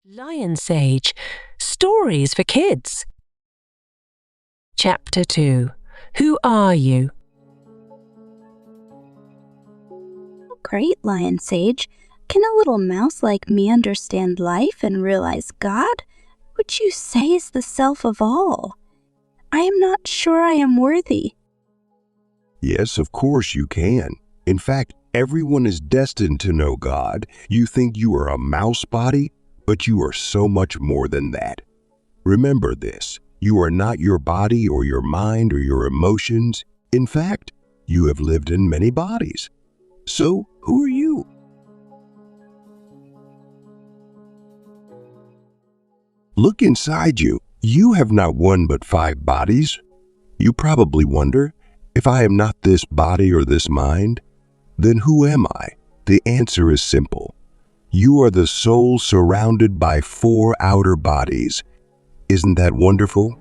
Lion Sage Stories for Kids. Chapter 2. Who are you? Great, Lion Sage. Can a little mouse like me understand life and realize God, which you say is the self of all? I am not sure I am worthy. Yes, of course you can. In fact, everyone is destined to know God. You think you are a mouse body, but you are so much more than that. Remember this, you are not your body or your mind or your emotions. In fact, you have lived in many bodies. So, who are you? Look inside you. You have not one but 5 bodies. You probably wonder, if I am not this body or this mind, then who am I? The answer is simple. You are the soul surrounded by 4 outer bodies. Isn't that wonderful?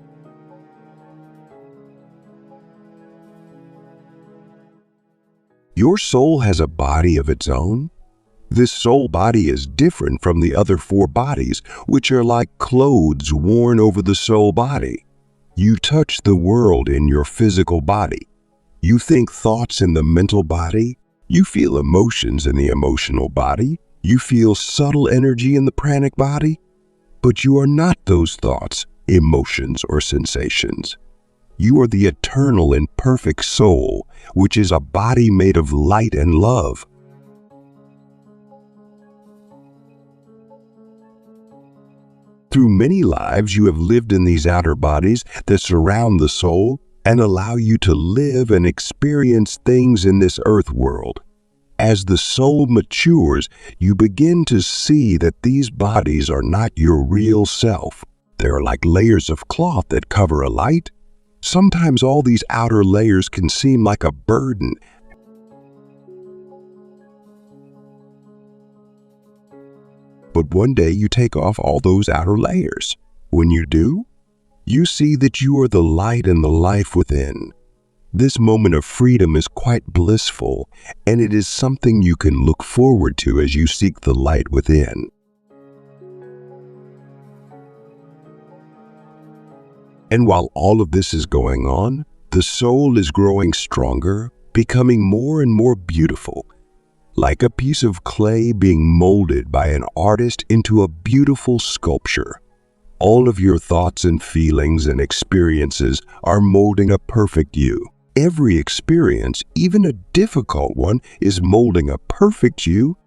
Your soul has a body of its own. This soul body is different from the other 4 bodies, which are like clothes worn over the soul body. You touch the world in your physical body. You think thoughts in the mental body. You feel emotions in the emotional body. You feel subtle energy in the pranic body. But you are not those thoughts, emotions, or sensations. You are the eternal and perfect soul, which is a body made of light and love. Through many lives, you have lived in these outer bodies that surround the soul and allow you to live and experience things in this earth world. As the soul matures, you begin to see that these bodies are not your real self. They are like layers of cloth that cover a light. Sometimes all these outer layers can seem like a burden. But one day you take off all those outer layers. When you do, you see that you are the light and the life within. This moment of freedom is quite blissful, and it is something you can look forward to as you seek the light within. And while all of this is going on, the soul is growing stronger, becoming more and more beautiful, like a piece of clay being molded by an artist into a beautiful sculpture. All of your thoughts and feelings and experiences are molding a perfect you. Every experience, even a difficult one, is molding a perfect you.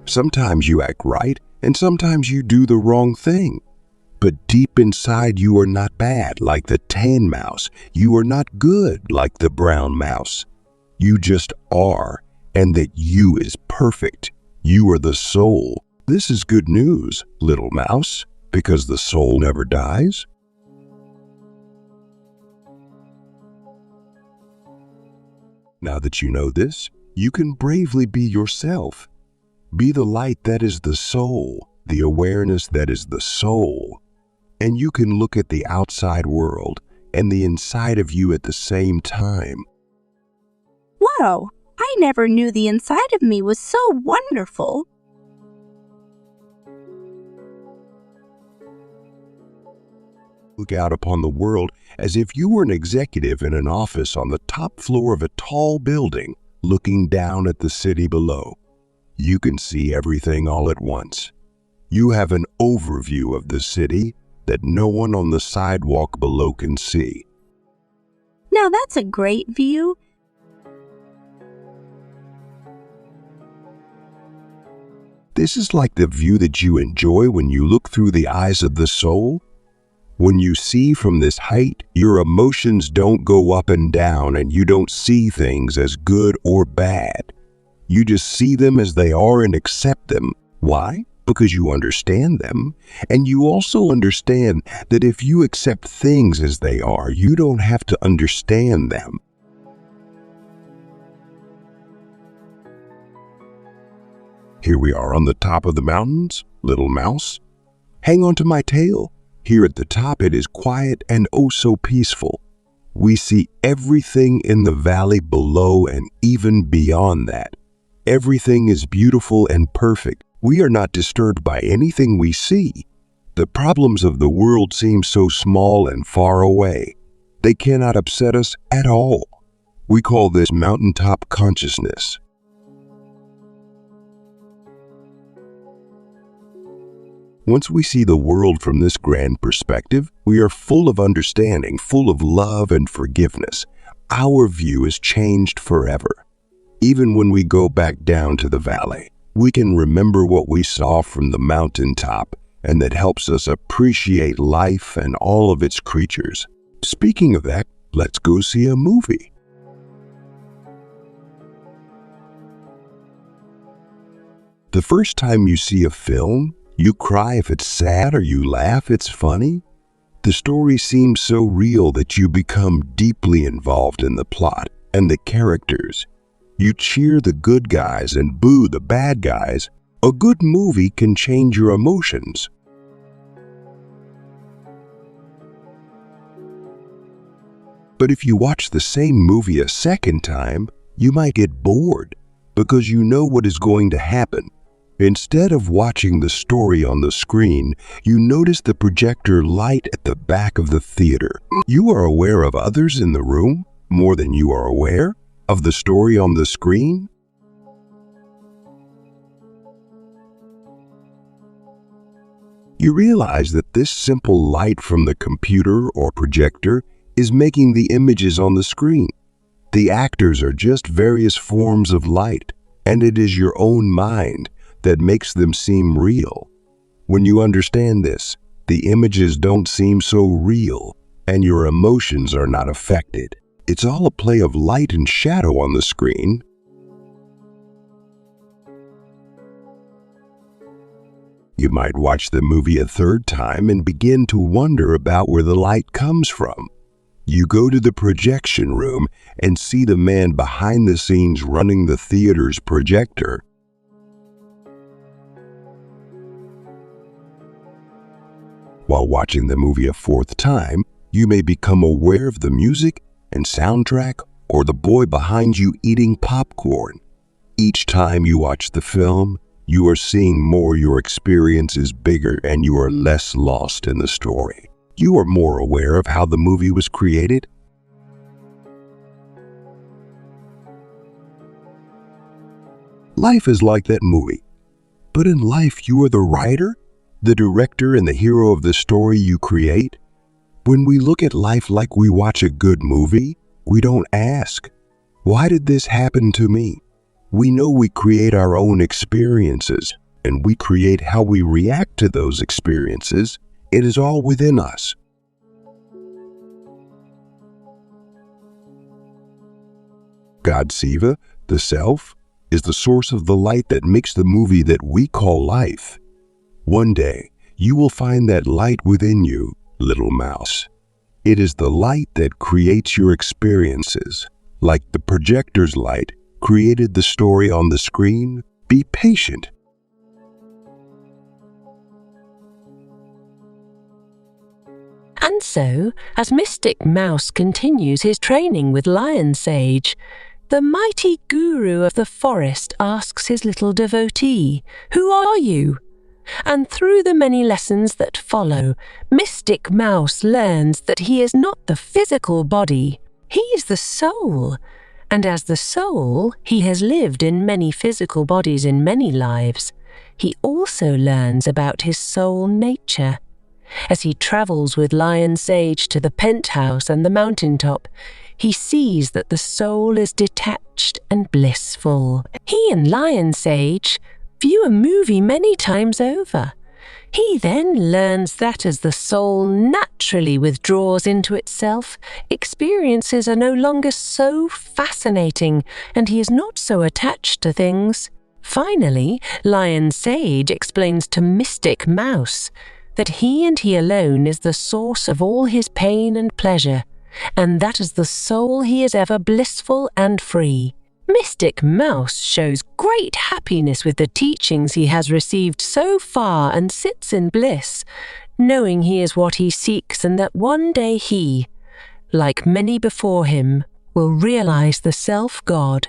Sometimes you act right, and sometimes you do the wrong thing. But deep inside you are not bad like the tan mouse. You are not good like the brown mouse. You just are, and that you is perfect. You are the soul. This is good news, little mouse, because the soul never dies. Now that you know this, you can bravely be yourself. Be the light that is the soul, the awareness that is the soul. And you can look at the outside world and the inside of you at the same time. Wow, I never knew the inside of me was so wonderful. Look out upon the world as if you were an executive in an office on the top floor of a tall building, looking down at the city below. You can see everything all at once. You have an overview of the city that no one on the sidewalk below can see. Now that's a great view. This is like the view that you enjoy when you look through the eyes of the soul. When you see from this height, your emotions don't go up and down, and you don't see things as good or bad. You just see them as they are and accept them. Why? Because you understand them. And you also understand that if you accept things as they are, you don't have to understand them. Here we are on the top of the mountains, little mouse. Hang on to my tail. Here at the top it is quiet and oh so peaceful. We see everything in the valley below and even beyond that. Everything is beautiful and perfect. We are not disturbed by anything we see. The problems of the world seem so small and far away. They cannot upset us at all. We call this mountaintop consciousness. Once we see the world from this grand perspective, we are full of understanding, full of love and forgiveness. Our view is changed forever. Even when we go back down to the valley, we can remember what we saw from the mountaintop, and that helps us appreciate life and all of its creatures. Speaking of that, let's go see a movie. The first time you see a film, you cry if it's sad or you laugh it's funny. The story seems so real that you become deeply involved in the plot and the characters. You cheer the good guys and boo the bad guys. A good movie can change your emotions. But if you watch the same movie a second time, you might get bored because you know what is going to happen. Instead of watching the story on the screen, you notice the projector light at the back of the theater. You are aware of others in the room more than you are aware of the story on the screen. You realize that this simple light from the computer or projector is making the images on the screen. The actors are just various forms of light, and it is your own mind that makes them seem real. When you understand this, the images don't seem so real, and your emotions are not affected. It's all a play of light and shadow on the screen. You might watch the movie a third time and begin to wonder about where the light comes from. You go to the projection room and see the man behind the scenes running the theater's projector. While watching the movie a fourth time, you may become aware of the music and soundtrack or the boy behind you eating popcorn. Each time you watch the film, you are seeing more, your experience is bigger, and you are less lost in the story. You are more aware of how the movie was created. Life is like that movie. But in life, you are the writer, the director, and the hero of the story you create. When we look at life like we watch a good movie, we don't ask, why did this happen to me? We know we create our own experiences, and we create how we react to those experiences. It is all within us. God Siva, the Self, is the source of the light that makes the movie that we call life. One day, you will find that light within you, little mouse. It is the light that creates your experiences. Like the projector's light created the story on the screen, be patient. And so, as Mystic Mouse continues his training with Lion Sage, the mighty guru of the forest asks his little devotee, "Who are you?" And through the many lessons that follow, Mystic Mouse learns that he is not the physical body, he is the soul. And as the soul, he has lived in many physical bodies in many lives. He also learns about his soul nature. As he travels with Lion Sage to the penthouse and the mountaintop, he sees that the soul is detached and blissful. He and Lion Sage view a movie many times over. He then learns that as the soul naturally withdraws into itself, experiences are no longer so fascinating, and he is not so attached to things. Finally, Lion Sage explains to Mystic Mouse that he and he alone is the source of all his pain and pleasure, and that as the soul he is ever blissful and free. Mystic Mouse shows great happiness with the teachings he has received so far and sits in bliss, knowing he is what he seeks and that one day he, like many before him, will realize the Self-God.